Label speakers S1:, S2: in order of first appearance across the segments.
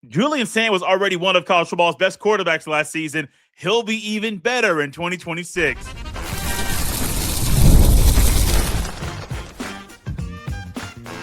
S1: Julian Sayin was already one of college football's best quarterbacks last season. He'll be even better in 2026.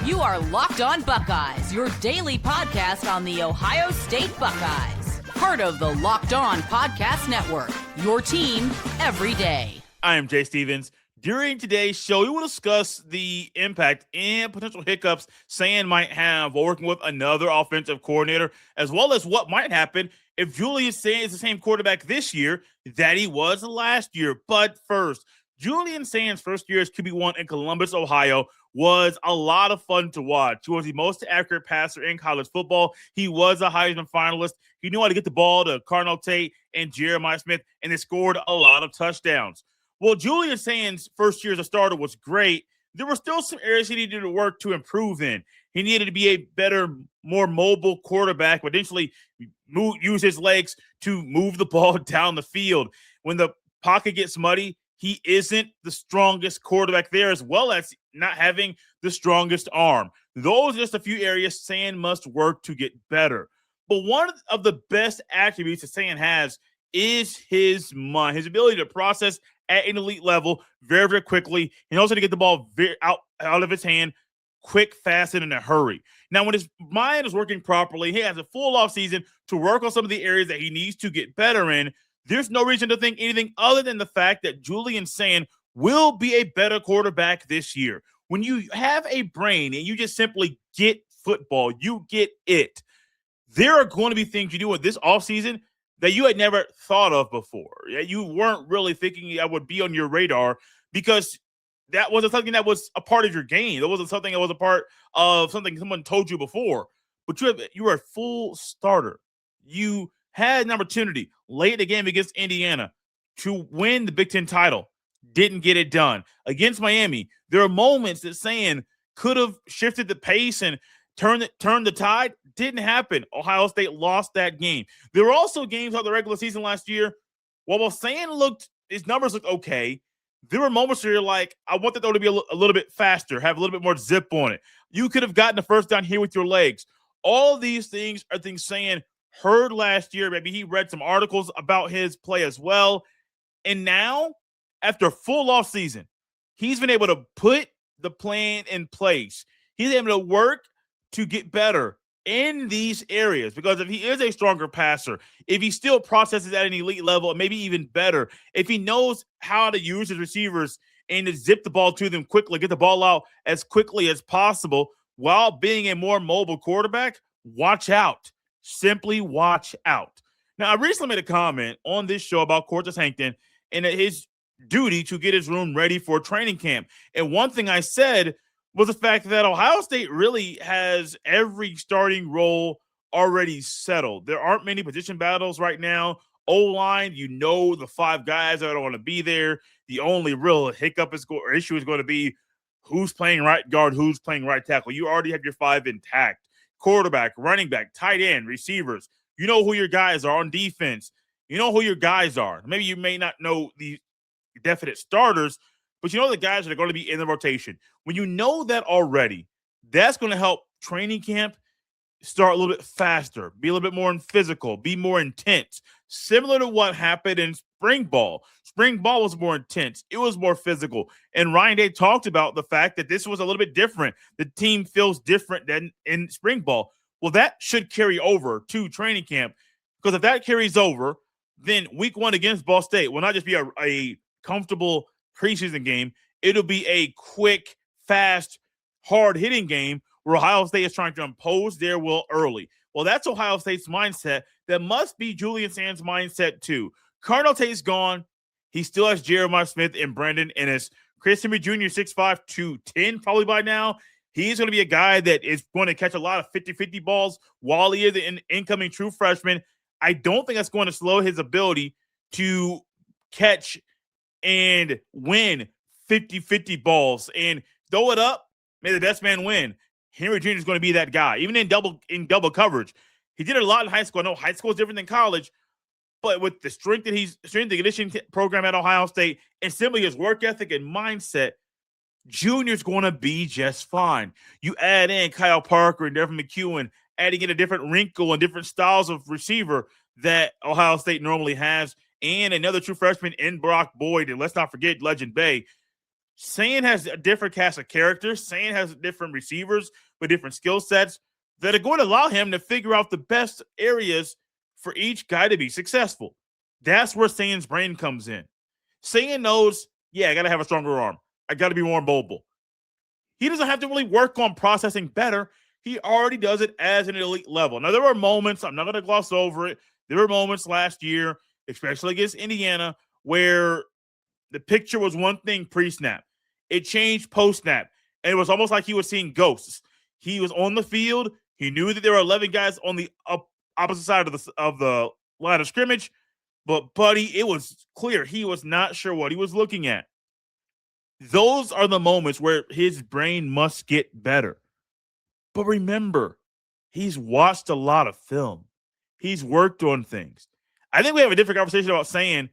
S2: You are Locked On Buckeyes, your daily podcast on the Ohio State Buckeyes. Part of the Locked On Podcast Network, your team every day.
S1: I am Jay Stevens. During today's show, we will discuss the impact and potential hiccups Sayin might have while working with another offensive coordinator, as well as what might happen if Julian Sayin is the same quarterback this year that he was last year. But first, Julian Sayin's first year as QB1 in Columbus, Ohio, was a lot of fun to watch. He was the most accurate passer in college football. He was a Heisman finalist. He knew how to get the ball to Cardinal Tate and Jeremiah Smith, and they scored a lot of touchdowns. Well, Julian Sayin's first year as a starter was great. There were still some areas he needed to work to improve in. He needed to be a better, more mobile quarterback, potentially use his legs to move the ball down the field. When the pocket gets muddy, he isn't the strongest quarterback there, as well as not having the strongest arm. Those are just a few areas Sayin must work to get better. But one of the best attributes that Sayin has is his mind, his ability to process at an elite level very, very quickly, and also to get the ball out of his hand quick, fast, and in a hurry. Now, when his mind is working properly, he has a full offseason to work on some of the areas that he needs to get better in. There's no reason to think anything other than the fact that Julian Sayin will be a better quarterback this year. When you have a brain and you just simply get football, you get it. There are going to be things you do with this offseason that you had never thought of before. You weren't really thinking that would be on your radar because that wasn't something that was a part of your game. That wasn't something that was a part of something someone told you before. But you were a full starter. You had an opportunity late in the game against Indiana to win the Big Ten title. Didn't get it done. Against Miami, there are moments that Sayin could have shifted the pace and turned the tide. Didn't happen. Ohio State lost that game. There were also games of the regular season last year. While Sayin his numbers looked okay, there were moments where you're like, I want that though to be a little bit faster, have a little bit more zip on it. You could have gotten the first down here with your legs. All these things are things Sayin heard last year. Maybe he read some articles about his play as well. And now, after a full off season, he's been able to put the plan in place. He's able to work to get better in these areas, because if he is a stronger passer, if he still processes at an elite level, maybe even better, if he knows how to use his receivers and to zip the ball to them quickly, get the ball out as quickly as possible while being a more mobile quarterback, watch out. Simply watch out. Now, I recently made a comment on this show about Cortez Hankton and his duty to get his room ready for training camp. And one thing I said was the fact that Ohio State really has every starting role already settled. There aren't many position battles right now. O-line, the 5 guys that are going to be there. The only real hiccup issue is going to be who's playing right guard, who's playing right tackle. You already have your 5 intact. Quarterback, running back, tight end, receivers. You know who your guys are on defense. You know who your guys are. Maybe you may not know the definite starters, but you know the guys that are going to be in the rotation. When you know that already, that's going to help training camp start a little bit faster, be a little bit more physical, be more intense. Similar to what happened in spring ball. Spring ball was more intense. It was more physical. And Ryan Day talked about the fact that this was a little bit different. The team feels different than in spring ball. Well, that should carry over to training camp, because if that carries over, then week 1 against Ball State will not just be a comfortable preseason game. It'll be a quick, fast, hard-hitting game where Ohio State is trying to impose their will early. Well, that's Ohio State's mindset. That must be Julian Sayin's mindset too. Cardinal Tate's gone. He still has Jeremiah Smith and Brandon Ennis. Chris Henry Jr., 6'5", 210 probably by now. He's going to be a guy that is going to catch a lot of 50-50 balls while he is an incoming true freshman. I don't think that's going to slow his ability to catch and win 50-50 balls and throw it up. May the best man win. Henry Jr. is going to be that guy, even in double coverage. He did it a lot in high school. I know high school is different than college, but with the strength and conditioning program at Ohio State and simply his work ethic and mindset, Junior's going to be just fine. You add in Kyle Parker and Devin McEwen adding in a different wrinkle and different styles of receiver that Ohio State normally has, and another true freshman in Brock Boyd. And let's not forget Legend Bay. Sayin has a different cast of characters. Sayin has different receivers with different skill sets that are going to allow him to figure out the best areas for each guy to be successful. That's where Sayin's brain comes in. Sayin knows, I got to have a stronger arm. I got to be more mobile. He doesn't have to really work on processing better. He already does it as an elite level. Now, there were moments, I'm not going to gloss over it. There were moments last year, especially against Indiana, where the picture was one thing pre-snap. It changed post-snap. And it was almost like he was seeing ghosts. He was on the field. He knew that there were 11 guys on the opposite side of the line of scrimmage. But, buddy, it was clear he was not sure what he was looking at. Those are the moments where his brain must get better. But remember, he's watched a lot of film. He's worked on things. I think we have a different conversation about Sayin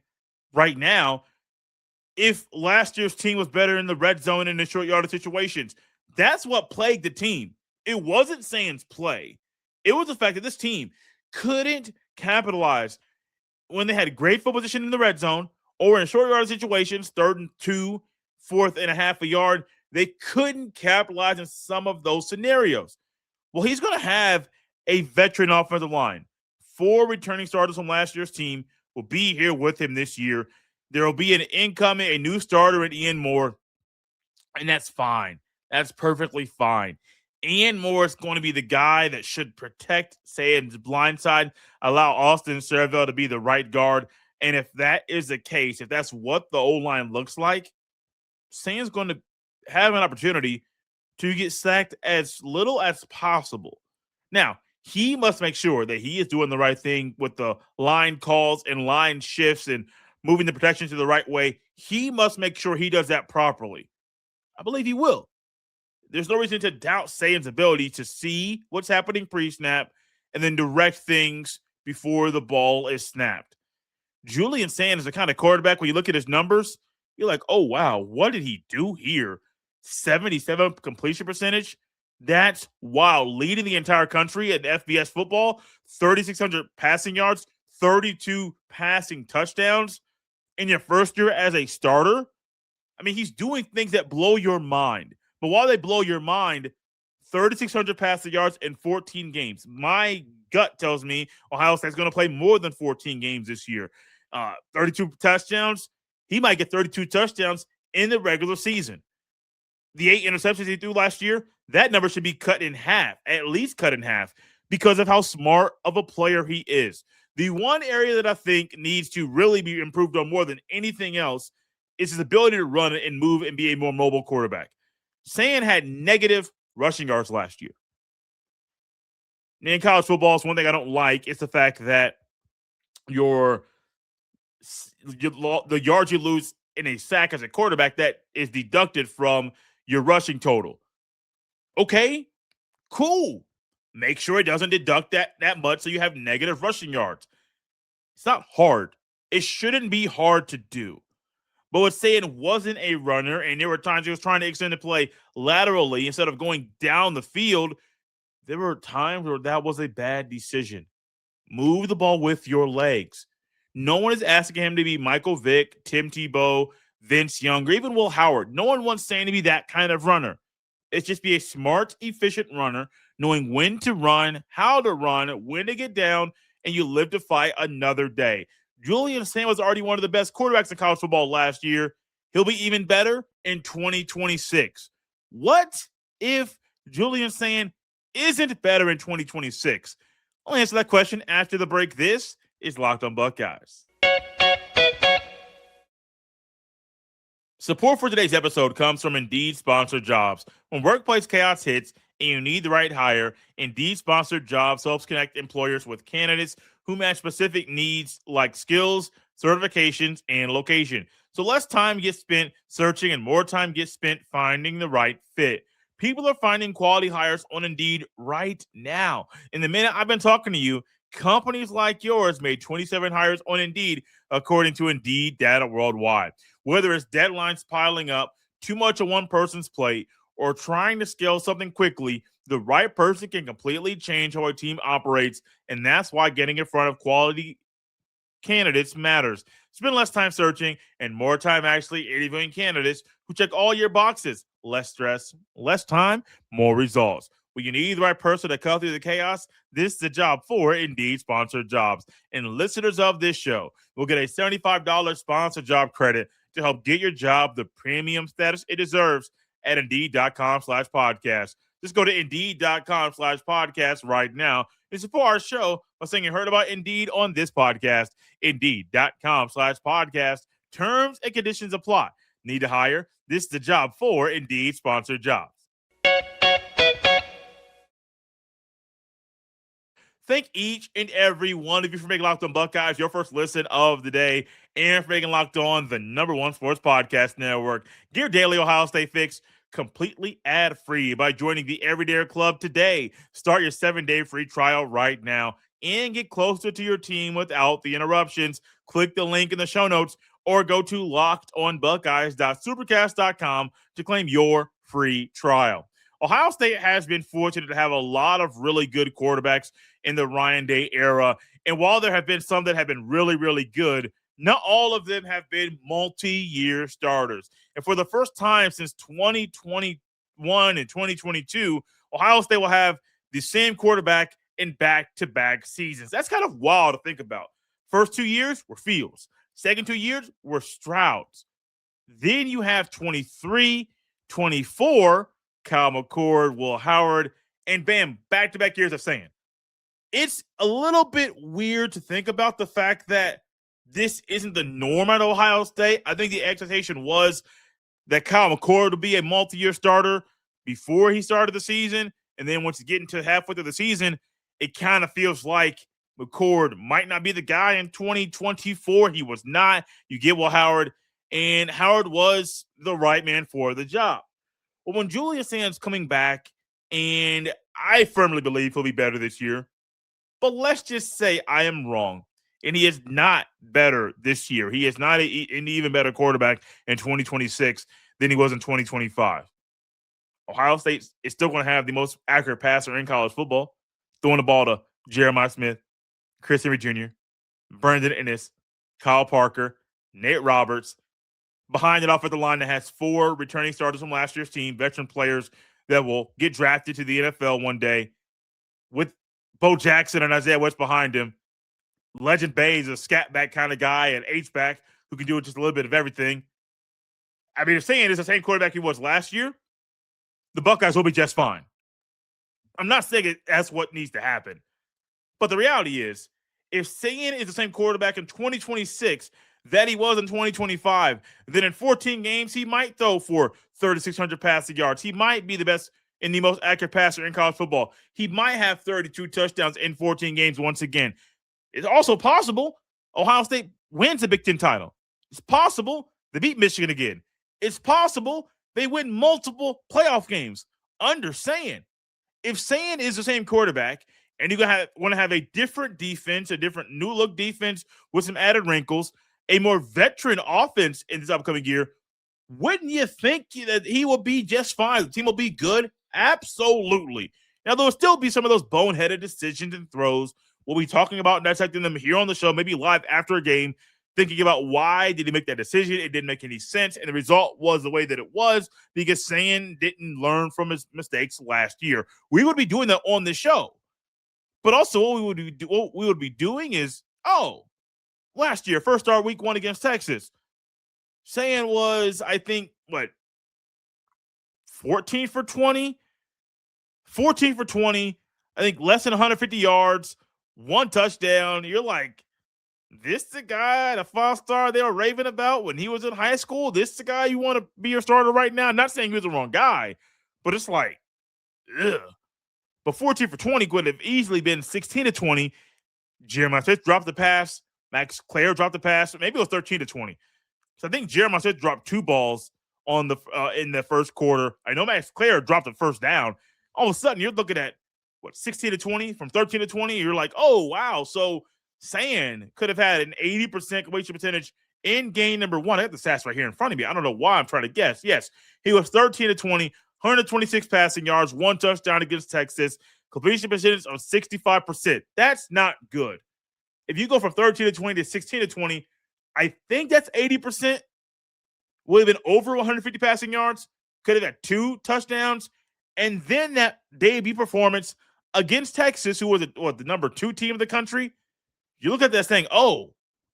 S1: right now. If last year's team was better in the red zone and in short yardage situations, that's what plagued the team. It wasn't Sayin's play. It was the fact that this team couldn't capitalize when they had great field position in the red zone or in short yardage situations, 3rd and 2, 4th and a half a yard. They couldn't capitalize in some of those scenarios. Well, he's going to have a veteran offensive line. 4 returning starters from last year's team will be here with him this year. There will be a new starter in Ian Moore, and that's fine. That's perfectly fine. Ian Moore is going to be the guy that should protect Sayin's blind side, allow Austin Servell to be the right guard. And if that is the case, if that's what the O-line looks like, Sayin's going to have an opportunity to get sacked as little as possible. Now, he must make sure that he is doing the right thing with the line calls and line shifts and moving the protection to the right way. He must make sure he does that properly. I believe he will. There's no reason to doubt Sayin's ability to see what's happening pre-snap and then direct things before the ball is snapped. Julian Sayin is the kind of quarterback, when you look at his numbers, you're like, oh, wow, what did he do here? 77 completion percentage? That's wild. Leading the entire country at FBS football, 3,600 passing yards, 32 passing touchdowns in your first year as a starter. I mean, he's doing things that blow your mind. But while they blow your mind, 3,600 passing yards in 14 games. My gut tells me Ohio State's going to play more than 14 games this year. 32 touchdowns. He might get 32 touchdowns in the regular season. The 8 interceptions he threw last year, that number should be cut in half, at least cut in half, because of how smart of a player he is. The one area that I think needs to really be improved on more than anything else is his ability to run and move and be a more mobile quarterback. Sayin had negative rushing yards last year. In college football, it's one thing I don't like. It's the fact that the yards you lose in a sack as a quarterback, that is deducted from your rushing total. Okay, cool. Make sure it doesn't deduct that much so you have negative rushing yards. It's not hard. It shouldn't be hard to do. But what Sayin wasn't a runner, and there were times he was trying to extend the play laterally instead of going down the field. There were times where that was a bad decision. Move the ball with your legs. No one is asking him to be Michael Vick, Tim Tebow, Vince Young, or even Will Howard. No one wants Sayin to be that kind of runner. It's just be a smart, efficient runner, knowing when to run, how to run, when to get down, and you live to fight another day. Julian Sayin was already one of the best quarterbacks in college football last year. He'll be even better in 2026. What if Julian Sayin isn't better in 2026? I'll answer that question after the break. This is Locked on Buckeyes. Support for today's episode comes from Indeed Sponsored Jobs. When workplace chaos hits and you need the right hire, Indeed Sponsored Jobs helps connect employers with candidates who match specific needs like skills, certifications, and location. So less time gets spent searching and more time gets spent finding the right fit. People are finding quality hires on Indeed right now. In the minute I've been talking to you, companies like yours made 27 hires on Indeed, according to Indeed data worldwide. Whether it's deadlines piling up, too much on one person's plate, or trying to scale something quickly, the right person can completely change how a team operates, and that's why getting in front of quality candidates matters. Spend less time searching and more time actually interviewing candidates who check all your boxes. Less stress, less time, more results. When you need the right person to cut through the chaos, this is the job for Indeed sponsored jobs. And listeners of this show will get a $75 sponsored job credit to help get your job the premium status it deserves at Indeed.com/podcast. Just go to Indeed.com/podcast right now and support our show by saying you heard about Indeed on this podcast. Indeed.com/podcast. Terms and conditions apply. Need to hire? This is the job for Indeed sponsored jobs. Thank each and every one of you for making Locked On Buckeyes your first listen of the day and for making Locked On the #1 sports podcast network. Get your daily Ohio State fix completely ad-free by joining the Everyday Club today. Start your 7-day free trial right now and get closer to your team without the interruptions. Click the link in the show notes or go to lockedonbuckeyes.supercast.com to claim your free trial. Ohio State has been fortunate to have a lot of really good quarterbacks in the Ryan Day era. And while there have been some that have been really, really good, not all of them have been multi-year starters. And for the first time since 2021 and 2022, Ohio State will have the same quarterback in back-to-back seasons. That's kind of wild to think about. First 2 years were Fields. Second 2 years were Strouds. Then you have 23, 24, Kyle McCord, Will Howard, and bam, back-to-back years of Sayin. It's a little bit weird to think about the fact that this isn't the norm at Ohio State. I think the expectation was that Kyle McCord would be a multi-year starter before he started the season. And then once you get into halfway through the season, it kind of feels like McCord might not be the guy in 2024. He was not. You get Will Howard, and Howard was the right man for the job. Well, when Julian Sayin's coming back, and I firmly believe he'll be better this year, but let's just say I am wrong, and he is not better this year. He is not an even better quarterback in 2026 than he was in 2025. Ohio State is still going to have the most accurate passer in college football, throwing the ball to Jeremiah Smith, Chris Henry Jr., Brandon Ennis, Kyle Parker, Nate Roberts. Behind it, offensive line that has 4 returning starters from last year's team, veteran players that will get drafted to the NFL one day, with Bo Jackson and Isaiah West behind him. Legend Bay is a scat back kind of guy, an H-back who can do just a little bit of everything. I mean, if Sayin is the same quarterback he was last year, the Buckeyes will be just fine. I'm not saying that's what needs to happen. But the reality is, if Sayin is the same quarterback in 2026 that he was in 2025, then in 14 games, he might throw for 3,600 passing yards. He might be the best and the most accurate passer in college football. He might have 32 touchdowns in 14 games once again. It's also possible Ohio State wins the Big Ten title. It's possible they beat Michigan again. It's possible they win multiple playoff games under Sayin. If Sayin is the same quarterback and you're going to want to have a different defense, a different new look defense with some added wrinkles, a more veteran offense in this upcoming year, wouldn't you think that he will be just fine? The team will be good? Absolutely. Now, there will still be some of those boneheaded decisions and throws. We'll be talking about dissecting them here on the show, maybe live after a game, thinking about why did he make that decision. It didn't make any sense, and the result was the way that it was because Sayin didn't learn from his mistakes last year. We would be doing that on this show. But also what we would be doing is, last year, first start week 1 against Texas, Sayin was, I think, 14 for 20? 14 for 20, I think less than 150 yards, 1 touchdown. You're like, this the guy, the 5-star they were raving about when he was in high school? This the guy you want to be your starter right now? Not saying he was the wrong guy, but it's like, ugh. But 14 for 20 could have easily been 16 to 20. Jeremiah Smith dropped the pass. Max Clare dropped the pass. Maybe it was 13 to 20. So I think Jeremiah Smith dropped 2 balls on the in the first quarter. I know Max Clare dropped the first down. All of a sudden, you're looking at, 16 to 20? From 13 to 20? You're like, oh, wow. So Sayin could have had an 80% completion percentage in game number 1. I have the stats right here in front of me. I don't know why I'm trying to guess. Yes, he was 13 to 20, 126 passing yards, 1 touchdown against Texas, completion percentage of 65%. That's not good. If you go from 13 to 20 to 16 to 20, I think that's 80%. Would have been over 150 passing yards. Could have got 2 touchdowns. And then that debut performance against Texas, who was the number 2 team in the country. You look at that saying, oh,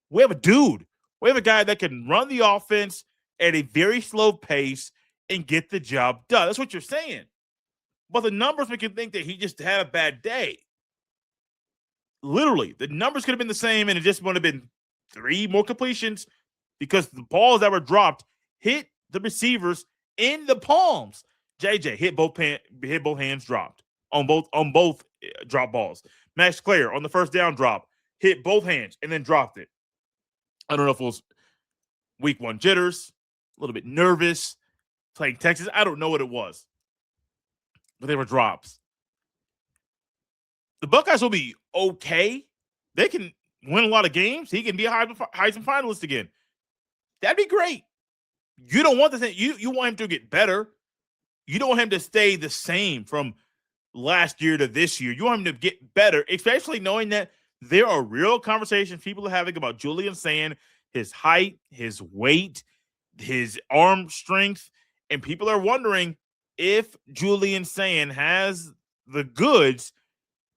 S1: we have a dude. We have a guy that can run the offense at a very slow pace and get the job done. That's what you're saying. But the numbers make you think that he just had a bad day. Literally, the numbers could have been the same, and it just would have been 3 more completions because the balls that were dropped hit the receivers in the palms. JJ hit both hands, dropped on both drop balls. Max Clare on the first down drop hit both hands and then dropped it. I don't know if it was week 1 jitters, a little bit nervous, playing Texas. I don't know what it was, but they were drops. The Buckeyes will be okay. They can win a lot of games. He can be a Heisman finalist again. That'd be great. You don't want the thing. You want him to get better. You don't want him to stay the same from last year to this year. You want him to get better, especially knowing that there are real conversations people are having about Julian Sayin, his height, his weight, his arm strength, and people are wondering if Julian Sayin has the goods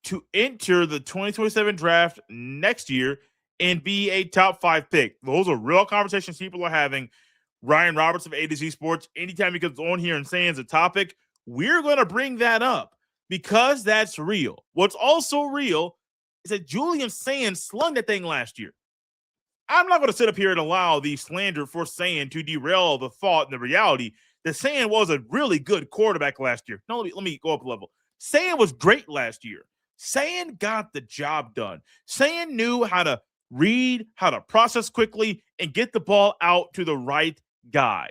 S1: to enter the 2027 draft next year and be a top 5 pick. Those are real conversations people are having. Ryan Roberts of A to Z Sports, anytime he comes on here and Sayin's a topic, we're going to bring that up because that's real. What's also real is that Julian Sayin slung that thing last year. I'm not going to sit up here and allow the slander for Sayin to derail the thought and the reality that Sayin was a really good quarterback last year. No, let me go up a level. Sayin was great last year. Sayin got the job done. Sayin knew how to read, how to process quickly, and get the ball out to the right guy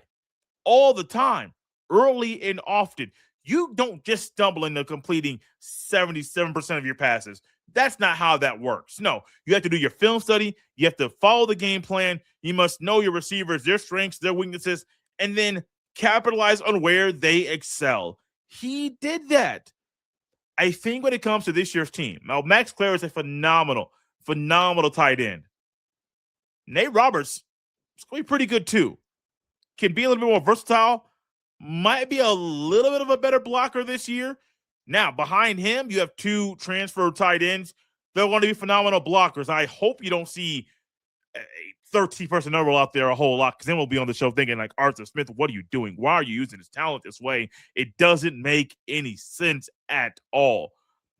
S1: all the time, early and often. You don't just stumble into completing 77% of your passes. That's not how that works. No, you have to do your film study. You have to follow the game plan. You must know your receivers, their strengths, their weaknesses, and then capitalize on where they excel. He did that. I think when it comes to this year's team, now Max Clare is a phenomenal tight end. Nate Roberts is going to be pretty good too. Can be a little bit more versatile. Might be a little bit of a better blocker this year. Now, behind him, you have 2 transfer tight ends. They're going to be phenomenal blockers. I hope you don't see a 13 personnel out there a whole lot, because then we'll be on the show thinking like, Arthur Smith, what are you doing? Why are you using his talent this way? It doesn't make any sense at all.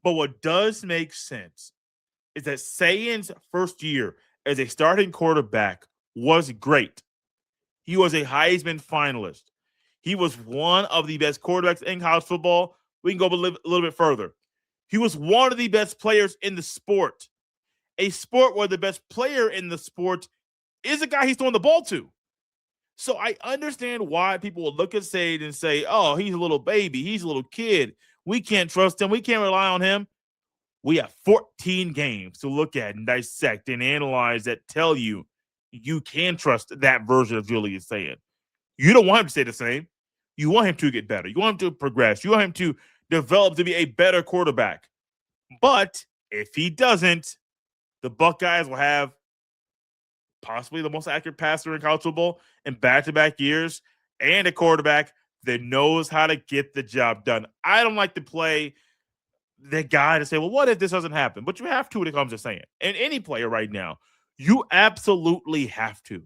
S1: But what does make sense is that Sayin's first year as a starting quarterback was great. He was a Heisman finalist. He was one of the best quarterbacks in college football. We can go a little bit further. He was one of the best players in the sport. A sport where the best player in the sport is a guy he's throwing the ball to. So I understand why people will look at Sayin and say, oh, he's a little baby. He's a little kid. We can't trust him. We can't rely on him. We have 14 games to look at and dissect and analyze that tell you you can trust that version of Julian Sayin. You don't want him to stay the same. You want him to get better. You want him to progress. You want him to develop to be a better quarterback. But if he doesn't, the Buckeyes will have possibly the most accurate passer in college football in back-to-back years and a quarterback that knows how to get the job done. I don't like to play the guy to say, well, what if this doesn't happen? But you have to when it comes to Sayin. And any player right now, you absolutely have to.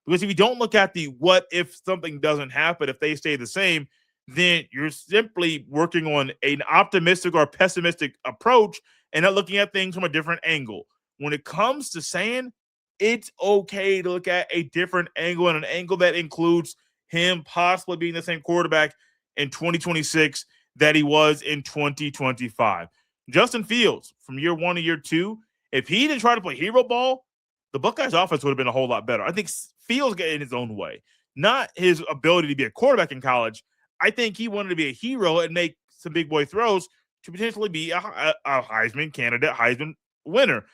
S1: Because if you don't look at the what if something doesn't happen, if they stay the same, then you're simply working on an optimistic or pessimistic approach and not looking at things from a different angle. When it comes to Sayin, it's okay to look at a different angle, and an angle that includes him possibly being the same quarterback in 2026 that he was in 2025. Justin Fields, from year 1 to year 2, if he didn't try to play hero ball, the Buckeyes offense would have been a whole lot better. I think Fields got in his own way, not his ability to be a quarterback in college. I think he wanted to be a hero and make some big boy throws to potentially be a Heisman candidate, Heisman winner.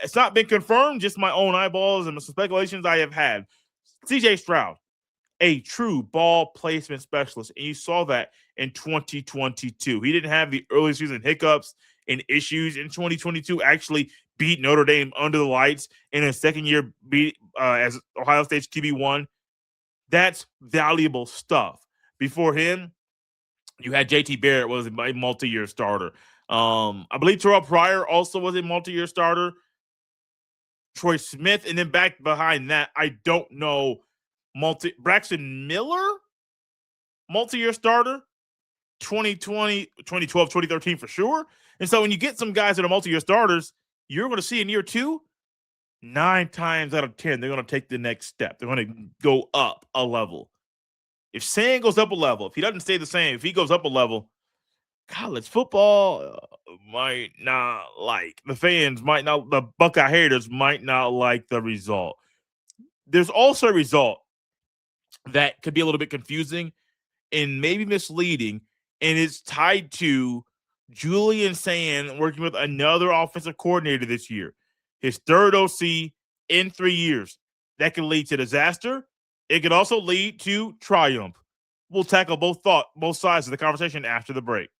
S1: It's not been confirmed, just my own eyeballs and the speculations I have had. CJ Stroud, a true ball placement specialist. And you saw that in 2022. He didn't have the early season hiccups and issues in 2022. Actually beat Notre Dame under the lights in his second year beat as Ohio State's QB1. That's valuable stuff. Before him, you had JT Barrett was a multi-year starter. I believe Terrell Pryor also was a multi-year starter. Troy Smith, and then back behind that, I don't know. Braxton Miller, multi-year starter, 2020, 2012, 2013 for sure. And so when you get some guys that are multi-year starters, you're going to see in year 2, 9 times out of 10, they're going to take the next step. They're going to go up a level. If Sayin goes up a level, if he doesn't stay the same, if he goes up a level, college football might not like. The fans might not, the Buckeye haters might not like the result. There's also a result that could be a little bit confusing and maybe misleading, and it's tied to Julian Sayin working with another offensive coordinator this year. His third OC in 3 years. That can lead to disaster. It could also lead to triumph. We'll tackle both sides of the conversation after the break.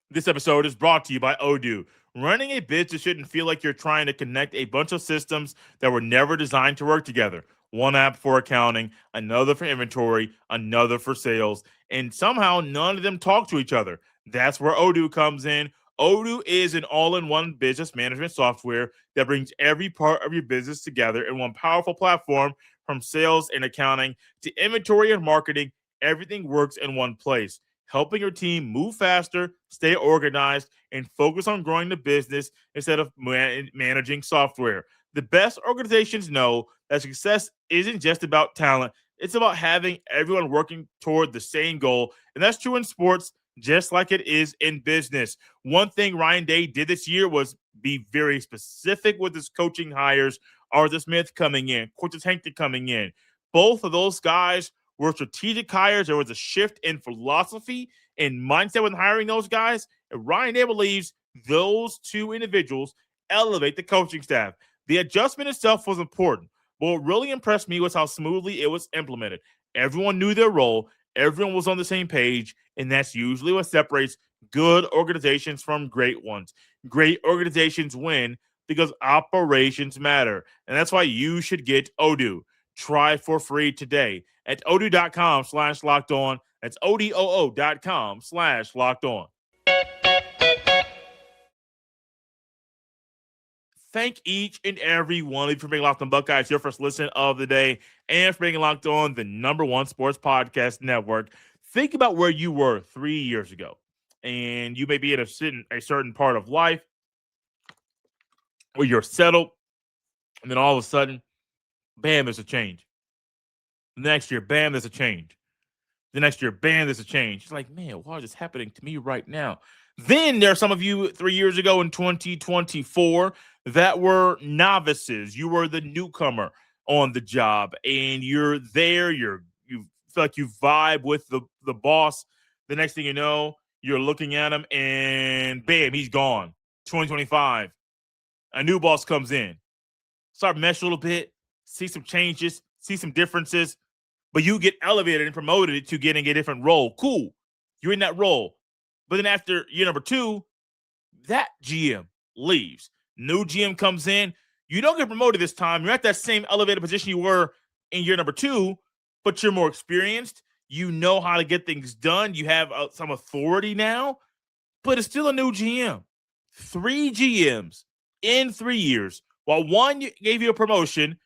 S1: This episode is brought to you by Odoo. Running a business shouldn't feel like you're trying to connect a bunch of systems that were never designed to work together. One app for accounting, another for inventory, another for sales, and somehow none of them talk to each other. That's where Odoo comes in. Odoo is an all-in-one business management software that brings every part of your business together in one powerful platform. From sales and accounting to inventory and marketing, everything works in one place, helping your team move faster, stay organized, and focus on growing the business instead of managing software. The best organizations know that success isn't just about talent. It's about having everyone working toward the same goal. And that's true in sports, just like it is in business. One thing Ryan Day did this year was be very specific with his coaching hires. Arthur Smith coming in, Cortez Hankton coming in. Both of those guys were strategic hires. There was a shift in philosophy and mindset when hiring those guys. And Ryan Day believes those two individuals elevate the coaching staff. The adjustment itself was important, but what really impressed me was how smoothly it was implemented. Everyone knew their role. Everyone was on the same page, and that's usually what separates good organizations from great ones. Great organizations win because operations matter, and that's why you should get Odoo. Try for free today at odoo.com/lockedon. That's odoo.com/lockedon. Thank each and every one of you for being Locked On Buckeyes, your first listen of the day, and for being Locked On, the #1 sports podcast network. Think about where you were 3 years ago, and you may be in a certain part of life where you're settled, and then all of a sudden, bam, there's a change. The next year, bam, there's a change. The next year, bam, there's a change. It's like, man, why is this happening to me right now? Then there are some of you 3 years ago in 2024 that were novices. You were the newcomer on the job, and you're there. You feel like you vibe with the boss. The next thing you know, you're looking at him, and bam, he's gone. 2025, a new boss comes in. Start mesh a little bit, see some changes, see some differences, but you get elevated and promoted to getting a different role. Cool, you're in that role. But then after year number 2, that GM leaves. New GM comes in. You don't get promoted this time. You're at that same elevated position you were in year number 2, but you're more experienced. You know how to get things done. You have some authority now, but it's still a new GM. 3 GMs in 3 years. While one gave you a promotion,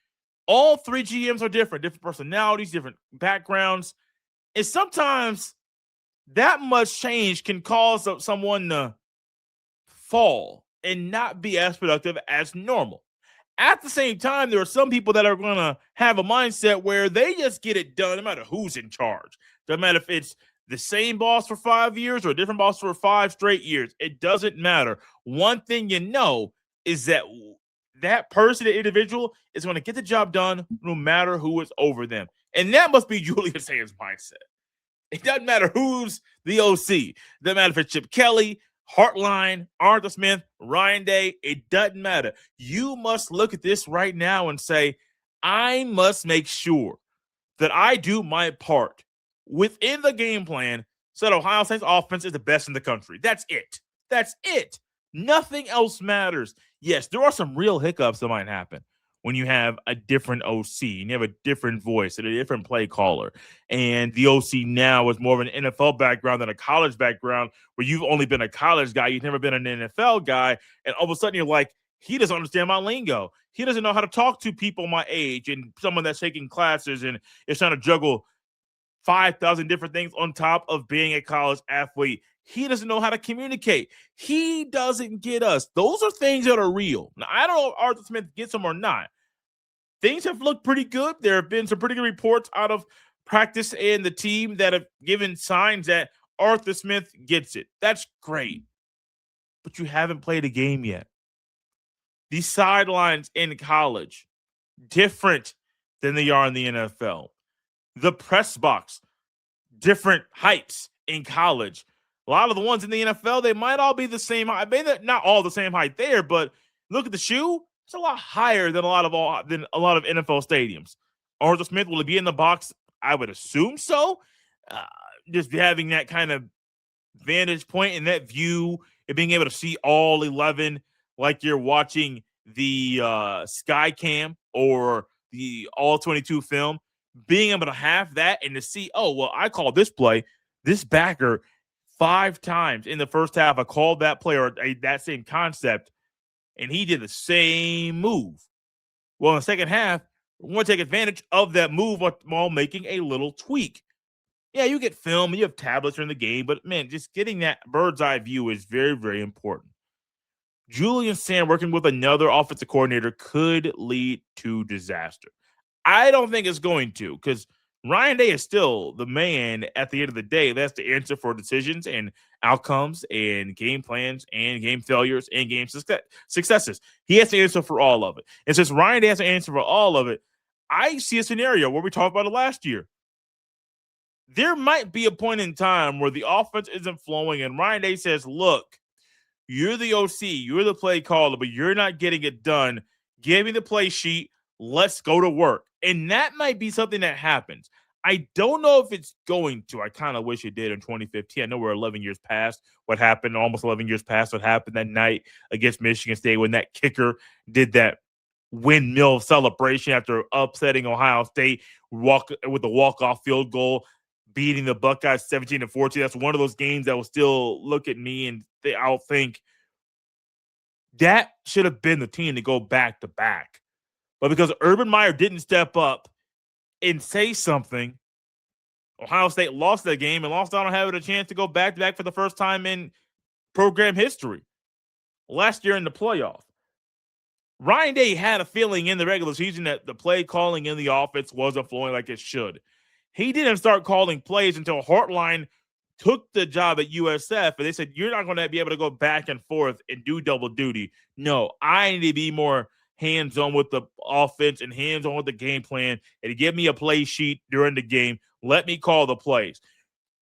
S1: all 3 GMs are different personalities, different backgrounds. And sometimes that much change can cause someone to fall and not be as productive as normal. At the same time, there are some people that are going to have a mindset where they just get it done no matter who's in charge. Doesn't matter if it's the same boss for 5 years or a different boss for 5 straight years. It doesn't matter. One thing you know is that person, the individual, is going to get the job done no matter who is over them. And that must be Julian Sayin's mindset. It doesn't matter who's the OC. It doesn't matter if it's Chip Kelly Hartline, Arthur Smith, Ryan Day, it doesn't matter. You must look at this right now and say, I must make sure that I do my part within the game plan so that Ohio State's offense is the best in the country. That's it. That's it. Nothing else matters. Yes, there are some real hiccups that might happen when you have a different OC and you have a different voice and a different play caller. And the OC now is more of an NFL background than a college background where you've only been a college guy. You've never been an NFL guy. And all of a sudden you're like, he doesn't understand my lingo. He doesn't know how to talk to people my age and someone that's taking classes and is trying to juggle 5,000 different things on top of being a college athlete. He doesn't know how to communicate. He doesn't get us. Those are things that are real. Now, I don't know if Arthur Smith gets them or not. Things have looked pretty good. There have been some pretty good reports out of practice and the team that have given signs that Arthur Smith gets it. That's great. But you haven't played a game yet. These sidelines in college, different than they are in the NFL. The press box, different heights in college. A lot of the ones in the NFL, they might all be the same height. Maybe not all the same height there, but look at the shoe. It's a lot higher than a lot of NFL stadiums. Arthur Smith, will he be in the box? I would assume so. Just having that kind of vantage point and that view and being able to see all 11 like you're watching the Sky Cam or the All 22 film, being able to have that and to see, oh, well, I called this play, this backer 5 times in the first half. I called that play or that same concept, and he did the same move. Well, in the second half, we're going to take advantage of that move while making a little tweak. Yeah, you get film, you have tablets during the game, but, man, just getting that bird's eye view is very, very important. Julian Sayin working with another offensive coordinator could lead to disaster. I don't think it's going to, because Ryan Day is still the man at the end of the day. That's the answer for decisions and outcomes and game plans and game failures and game successes. He has to answer for all of it. And since Ryan Day has to answer for all of it, I see a scenario where we talked about it last year. There might be a point in time where the offense isn't flowing and Ryan Day says, look, you're the OC, you're the play caller, but you're not getting it done. Give me the play sheet. Let's go to work. And that might be something that happens. I don't know if it's going to. I kind of wish it did in 2015. I know we're 11 years past what happened, almost 11 years past what happened that night against Michigan State when that kicker did that windmill celebration after upsetting Ohio State with the walk-off field goal, beating the Buckeyes 17-14. That's one of those games that will still look at me and I'll think that should have been the team to go back-to-back. But because Urban Meyer didn't step up and say something, Ohio State lost that game and lost out on having a chance to go back-to-back for the first time in program history last year in the playoff. Ryan Day had a feeling in the regular season that the play calling in the offense wasn't flowing like it should. He didn't start calling plays until Hartline took the job at USF, and they said, you're not going to be able to go back and forth and do double duty. No, I need to be more hands-on with the offense and hands-on with the game plan and to give me a play sheet during the game. Let me call the plays.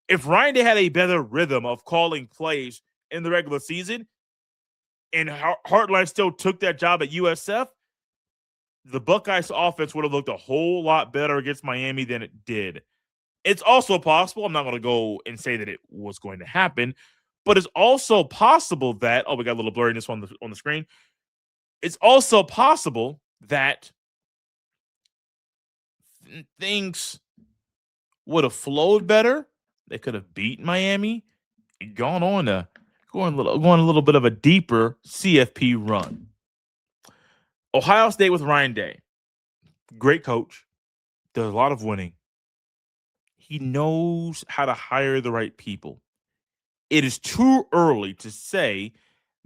S1: If Ryan Day had a better rhythm of calling plays in the regular season and Hartline still took that job at USF, the Buckeyes offense would have looked a whole lot better against Miami than it did. It's also possible, I'm not going to go and say that it was going to happen, but it's also possible that, we got a little blurriness on the screen. It's also possible that things would have flowed better. They could have beaten Miami and gone a little bit of a deeper CFP run. Ohio State with Ryan Day, great coach, does a lot of winning. He knows how to hire the right people. It is too early to say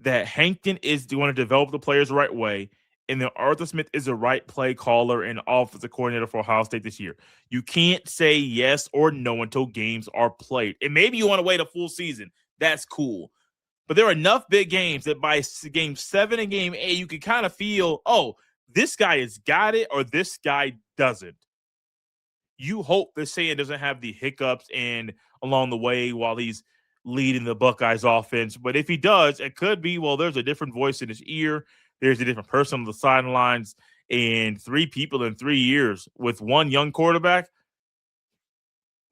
S1: that Hankton is going to develop the players the right way and that Arthur Smith is the right play caller and offensive coordinator for Ohio State this year. You can't say yes or no until games are played. And maybe you want to wait a full season. That's cool. But there are enough big games that by game 7 and game 8, you can kind of feel, this guy has got it or this guy doesn't. You hope that Sayin doesn't have the hiccups and along the way while he's leading the Buckeyes offense. But if he does, it could be, well, there's a different voice in his ear. There's a different person on the sidelines, and 3 people in 3 years with one young quarterback.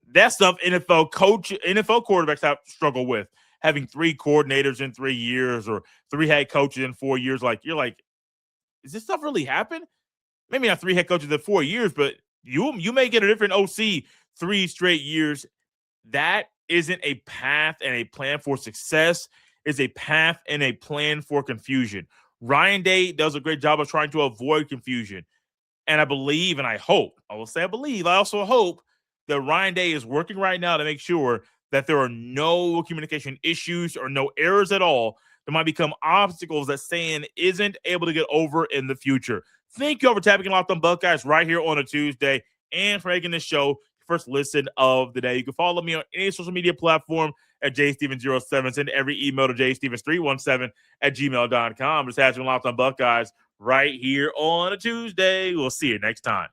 S1: That's stuff NFL quarterbacks have struggled with. Having 3 coordinators in 3 years or 3 head coaches in 4 years. Like, you're like, is this stuff really happen? Maybe not 3 head coaches in 4 years, but you may get a different OC 3 straight years. That isn't a path and a plan for success. It's a path and a plan for confusion. Ryan Day does a great job of trying to avoid confusion. And I believe, and I hope, I will say I believe, I also hope that Ryan Day is working right now to make sure that there are no communication issues or no errors at all that might become obstacles that Sayin isn't able to get over in the future. Thank you all for tapping Locked On Buckeyes right here on a Tuesday and for making this show your first listen of the day. You can follow me on any social media platform at jstevens07. Send every email to jstevens317@gmail.com. This has been Locked On Buckeyes right here on a Tuesday. We'll see you next time.